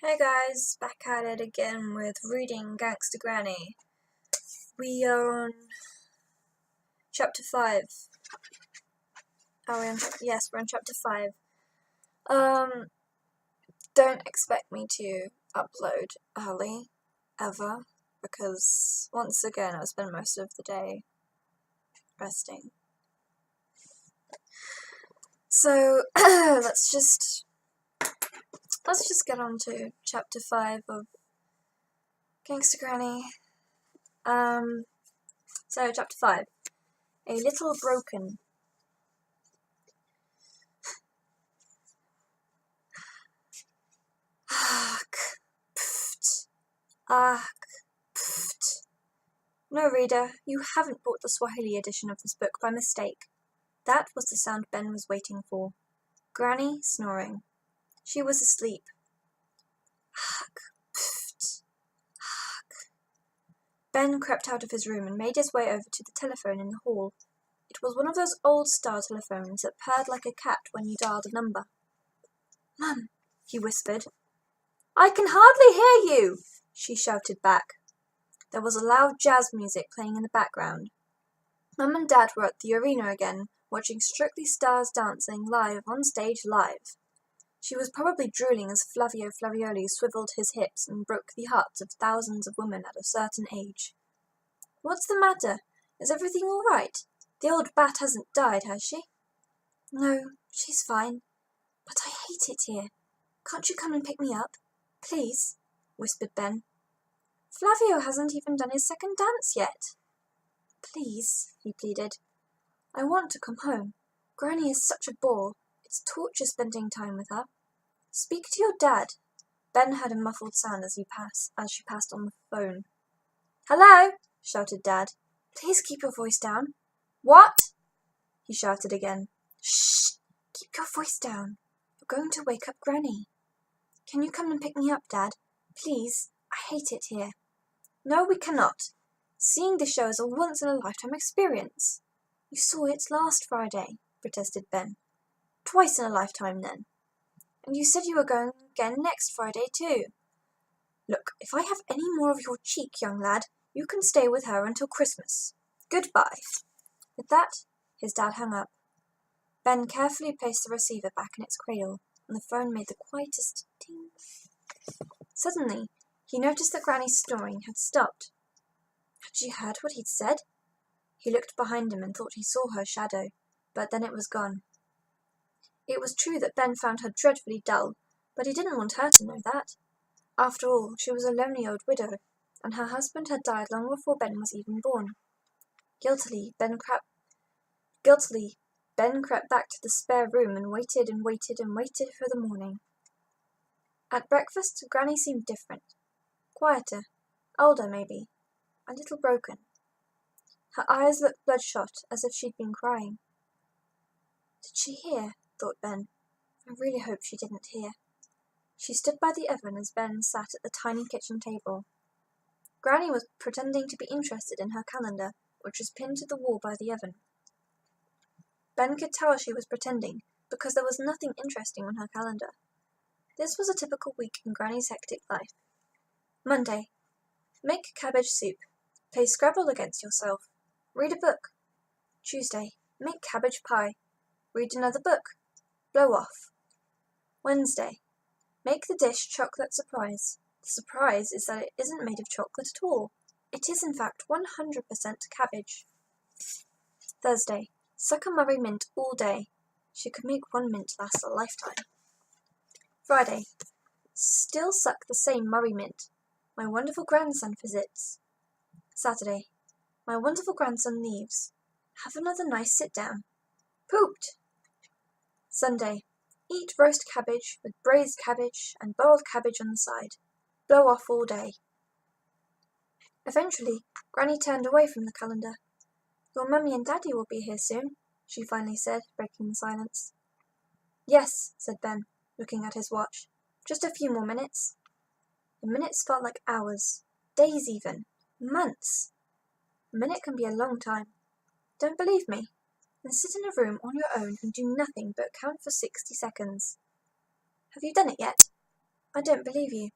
Hey guys, back at it again with reading Gangsta Granny. We are on chapter 5. Yes, we're on chapter 5. Don't expect me to upload early, ever, because once again I spend most of the day resting. So, let's just get on to chapter 5 of Gangsta Granny. So chapter 5. A little broken. No, reader, you haven't bought the Swahili edition of this book by mistake. That was the sound Ben was waiting for. Granny snoring. She was asleep. Ben crept out of his room and made his way over to the telephone in the hall. It was one of those old star telephones that purred like a cat when you dialed a number. "Mum," he whispered. "I can hardly hear you," she shouted back. There was a loud jazz music playing in the background. Mum and Dad were at the arena again, watching Strictly Stars Dancing live on stage live. She was probably drooling as Flavio Flavioli swiveled his hips and broke the hearts of thousands of women at a certain age. "What's the matter? Is everything all right? The old bat hasn't died, has she?" "No, she's fine. But I hate it here. Can't you come and pick me up? Please," whispered Ben. "Flavio hasn't even done his second dance yet." "Please," he pleaded. "I want to come home. Granny is such a bore. It's torture spending time with her. Speak to your dad." Ben heard a muffled sound as she passed on the phone. "Hello!" shouted Dad. "Please keep your voice down." "What?" he shouted again. "Shh! Keep your voice down. You're going to wake up Granny. Can you come and pick me up, Dad? Please. I hate it here." "No, we cannot. Seeing the show is a once-in-a-lifetime experience." "You saw it last Friday," protested Ben. "Twice in a lifetime, then. And you said you were going again next Friday, too." "Look, if I have any more of your cheek, young lad, you can stay with her until Christmas. Goodbye." With that, his dad hung up. Ben carefully placed the receiver back in its cradle, and the phone made the quietest ting. Suddenly, he noticed that Granny's snoring had stopped. Had she heard what he'd said? He looked behind him and thought he saw her shadow, but then it was gone. It was true that Ben found her dreadfully dull, but he didn't want her to know that. After all, she was a lonely old widow, and her husband had died long before Ben was even born. Guiltily, Ben crept back to the spare room and waited and waited and waited for the morning. At breakfast, Granny seemed different. Quieter, older maybe, a little broken. Her eyes looked bloodshot, as if she'd been crying. Did she hear? Thought Ben. I really hope she didn't hear. She stood by the oven as Ben sat at the tiny kitchen table. Granny was pretending to be interested in her calendar, which was pinned to the wall by the oven. Ben could tell she was pretending, because there was nothing interesting on her calendar. This was a typical week in Granny's hectic life. Monday. Make cabbage soup. Play Scrabble against yourself. Read a book. Tuesday. Make cabbage pie. Read another book. Blow off. Wednesday. Make the dish chocolate surprise. The surprise is that it isn't made of chocolate at all. It is in fact 100% cabbage. Thursday. Suck a Murray mint all day. She could make one mint last a lifetime. Friday. Still suck the same Murray mint. My wonderful grandson visits. Saturday. My wonderful grandson leaves. Have another nice sit-down. Pooped. Sunday. Eat roast cabbage with braised cabbage and boiled cabbage on the side. Blow off all day. Eventually, Granny turned away from the calendar. "Your mummy and daddy will be here soon," she finally said, breaking the silence. "Yes," said Ben, looking at his watch. "Just a few more minutes." The minutes felt like hours, days even, months. A minute can be a long time. Don't believe me? Then sit in a room on your own and do nothing but count for 60 seconds. Have you done it yet? I don't believe you.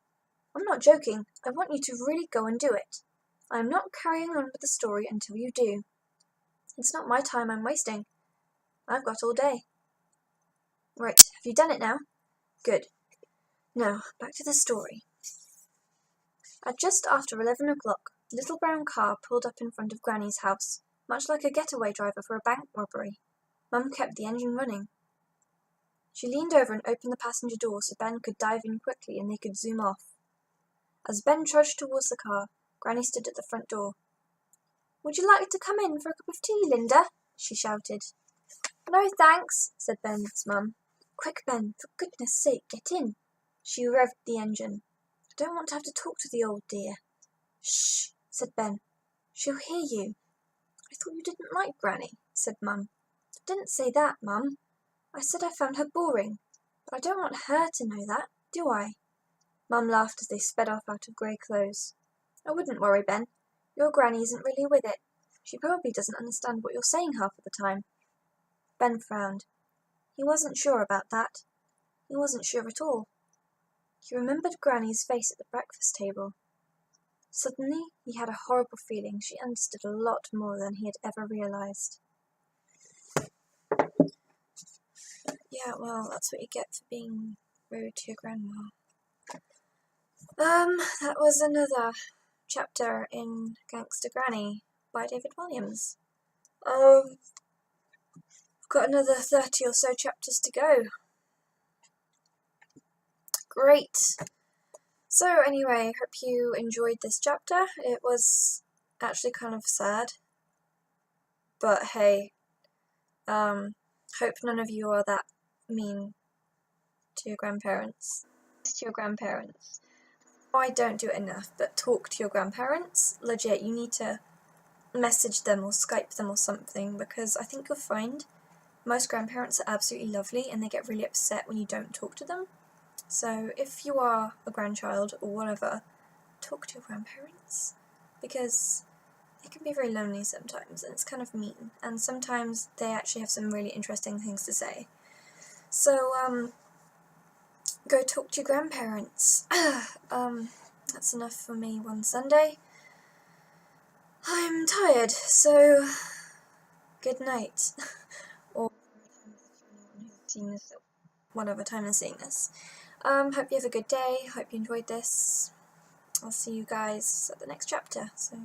I'm not joking. I want you to really go and do it. I am not carrying on with the story until you do. It's not my time I'm wasting. I've got all day. Right, have you done it now? Good. Now, back to the story. At just after 11 o'clock, a little brown car pulled up in front of Granny's house, much like a getaway driver for a bank robbery. Mum kept the engine running. She leaned over and opened the passenger door so Ben could dive in quickly and they could zoom off. As Ben trudged towards the car, Granny stood at the front door. "Would you like to come in for a cup of tea, Linda?" she shouted. "No, thanks," said Ben's mum. "Quick, Ben, for goodness sake, get in." She revved the engine. "I don't want to have to talk to the old dear." "Shh," said Ben. "She'll hear you." "I thought you didn't like Granny," said Mum. "I didn't say that, Mum. I said I found her boring. But I don't want her to know that, do I?" Mum laughed as they sped off out of grey clothes. "I wouldn't worry, Ben. Your Granny isn't really with it. She probably doesn't understand what you're saying half of the time." Ben frowned. He wasn't sure about that. He wasn't sure at all. He remembered Granny's face at the breakfast table. Suddenly, he had a horrible feeling she understood a lot more than he had ever realised. Yeah, well, that's what you get for being rude to your grandma. That was another chapter in Gangsta Granny by David Williams. I've got another 30 or so chapters to go. Great! So anyway, hope you enjoyed this chapter. It was actually kind of sad. But hey, hope none of you are that mean to your grandparents. I don't do it enough, but talk to your grandparents. Legit, you need to message them or Skype them or something, because I think you'll find most grandparents are absolutely lovely and they get really upset when you don't talk to them. So if you are a grandchild or whatever, talk to your grandparents, because they can be very lonely sometimes and it's kind of mean, and sometimes they actually have some really interesting things to say. So go talk to your grandparents. That's enough for me one Sunday. I'm tired, so good night. Or seeing this at whatever time they're seeing this. Hope you have a good day. Hope you enjoyed this. I'll see you guys at the next chapter. So